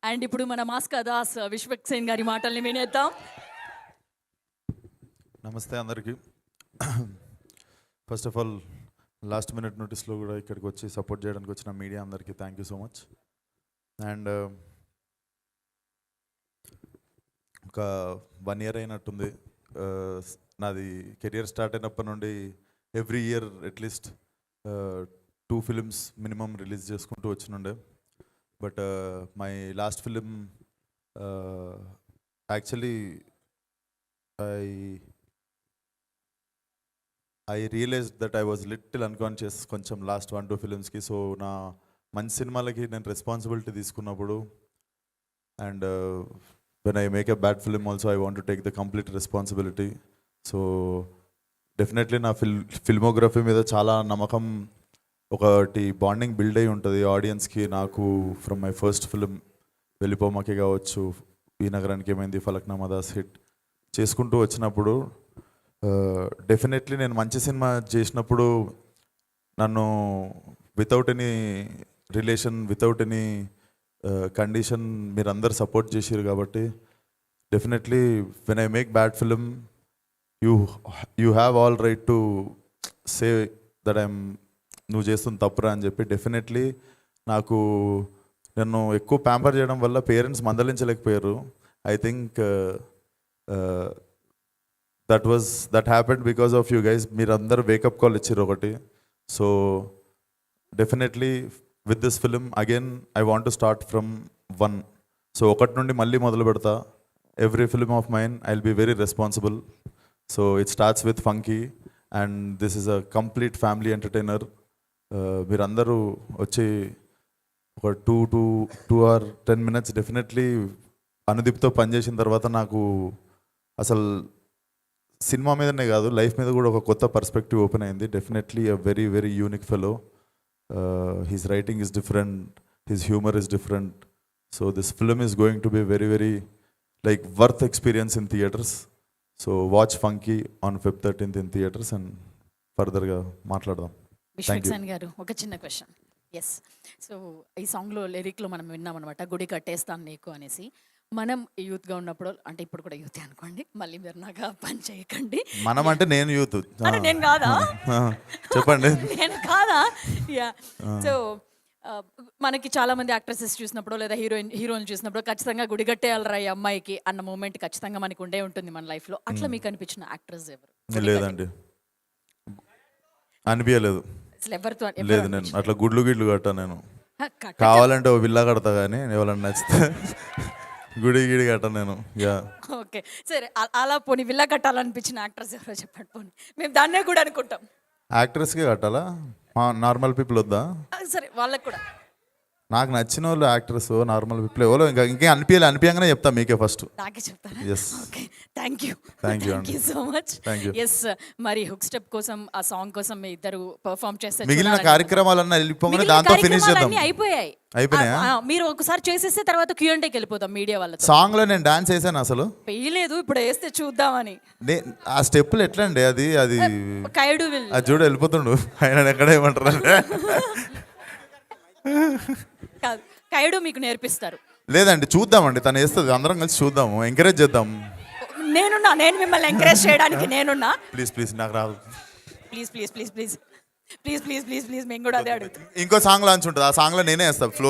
And ఇప్పుడు మన మాస్కా దాస్ విశ్వక్సేన్ గారి మాటల్ని వినేద్దాం. నమస్తే అందరికీ. First of all last minute నోటీస్లో కూడా ఇక్కడికి వచ్చి సపోర్ట్ చేయడానికి వచ్చిన మీడియా అందరికీ thank you so much. And ఒక 1 year అయినట్టుంది నాది కెరియర్ స్టార్ట్ అయినప్పటి నుండి ఎవ్రీ ఇయర్ అట్లీస్ట్ 2 films మినిమం రిలీజ్ చేసుకుంటూ వచ్చినుండే. But my last film actually I realized that I was little unconscious కొంచెం లాస్ట్ 1-2 filmsకి. సో నా మంచి సినిమాలకి నేను రెస్పాన్సిబిలిటీ తీసుకున్నప్పుడు and when I make a bad film also I want to take the complete responsibility. So definitely నా filmography మీద చాలా నమ్మకం, ఒకటి బాండింగ్ బిల్డ్ అయి ఉంటుంది ఆడియన్స్కి. నాకు ఫ్రమ్ మై ఫస్ట్ ఫిలిం వెళ్ళిపోమాకే కావచ్చు, ఈ నగరానికి ఏమైంది, ఫలక్నామా దాస్ హిట్ చేసుకుంటూ వచ్చినప్పుడు డెఫినెట్లీ నేను మంచి సినిమా చేసినప్పుడు నన్ను without any relation, without any condition మీరందరూ సపోర్ట్ చేసారు. కాబట్టి definitely when I make bad film you have all right to say that నువ్వు చేస్తున్న తప్పురా అని చెప్పి. డెఫినెట్లీ నాకు నన్ను ఎక్కువ ప్యాంపర్ చేయడం వల్ల పేరెంట్స్ మందలించలేకపోయారు. I think that happened because of you guys. మీరందరూ వేకప్ కాల్ ఇచ్చారు ఒకటి. So definitely with this film again I want to start from 1. So 1 నుండి మళ్ళీ మొదలు పెడతా. Every film of mine I will be very responsible. So it starts with Funky and this is a complete family entertainer. మీరందరూ వచ్చి ఒక 2 or 10 minutes definitely అనుదీప్తో పనిచేసిన తర్వాత నాకు అసలు సినిమా మీదనే కాదు లైఫ్ మీద కూడా ఒక కొత్త పర్స్పెక్టివ్ ఓపెన్ అయింది. Definitely a very very unique fellow. His writing is different, his humour is different. So this film is going to be very very like worth experience in theatres. So watch funky on Feb 13th in theatres and ఫర్దర్గా మాట్లాడదాం. విశ్వక్సేన్ గారు ఒక చిన్న question. Yes, so ఈ సాంగ్లో లిరిక్లో మనం విన్నామన్నమాట, గుడి కట్టేస్తాను నీకు అనేసి. మనం యూత్గా ఉన్నప్పుడు, అంటే ఇప్పుడు కూడా యూత్ అనుకోండి, మళ్ళీ మీరు నాకు పని చేయకండి. మనం అంటే నేను యూత్, నేను కాదా? చెప్పండి. నేను కాదా? యా. సో మనకి చాలా మంది యాక్ట్రెసెస్ చూసినప్పుడు లేదా హీరోయిన్ చూసినప్పుడు ఖచ్చితంగా గుడి కట్టేయాలరా ఈ అమ్మాయికి అన్న మూమెంట్ ఖచ్చితంగా మనకు ఉండే ఉంటుంది మన లైఫ్లో. అట్లా మీకు అనిపించిన యాక్ట్రెస్ ఎవరు? లేదండి, అనిపించలేదు. అసలు ఎవరితో లేదు, నేను అట్లా గుడ్లు కట్టా. నేను కావాలంటే ఓ విల్లా కడతా, కానీ ఎవరైనా నచ్చితే గుడి కట్ట నేను. యా, ఓకే, సరే. అలా పోనీ విల్లా కట్టాలనిపించిన యాక్టర్స్ ఎవరో చెప్పండి. పోనీ మేము దాన్నే కూడా అనుకుంటాం. యాక్ట్రెస్కే కట్టాలా, నార్మల్ పీపుల్ వద్దా? సరే, వాళ్ళకి కూడా. నాకు నచ్చిన వాళ్ళు యాక్టర్స్ నార్మల్ పీపుల్ ఎవరో ఇంకా అనిపించగానే చెప్తా మీకే ఫస్ట్. నాకే చెప్తారా? Yes. Okay, thank you so much. Yes, మరి హుక్ స్టెప్ కోసం, ఆ సాంగ్ కోసం మీ ఇద్దరు పర్ఫామ్ చేస్తారు. మిగిలిన కార్యక్రమాలన్నీ వెళ్ళిపోగానే దాంతో ఫినిష్ చేద్దాం. అయిపోయాయి. మీరు ఒకసారి చేసేస్తే తర్వాత Q&Aకి వెళ్ళిపోతాం మీడియా వాళ్ళతో. సాంగ్ లో నేను డాన్స్ వేసాను, అసలు వేయలేదు, ఇప్పుడు వేస్తే చూద్దామని. ఆ స్టెప్పులు ఎట్లా అండి? అది కైడు అది చూడ వెళ్ళిపోతుండు ఆయన ఎక్కడ ఏమంటారు కాదు, కైడు మీకు నేర్పిస్తారు. లేదండి, చూద్దామండి, తను వేస్తుంది, అందరం కలిసి చూద్దాము, ఎంకరేజ్ చేద్దాం. నేను మిమ్మల్ని ఎంకరేజ్ చేయడానికి నేనున్నా. ప్లీజ్ నాకు రాదు. ప్లీజ్ మేము కూడా అదే అడుగుతాం. ఇంకో సాంగ్ లాంచ్ ఉంటుంది, ఆ సాంగ్ లో నేనే వేస్తాను ఫ్లోర్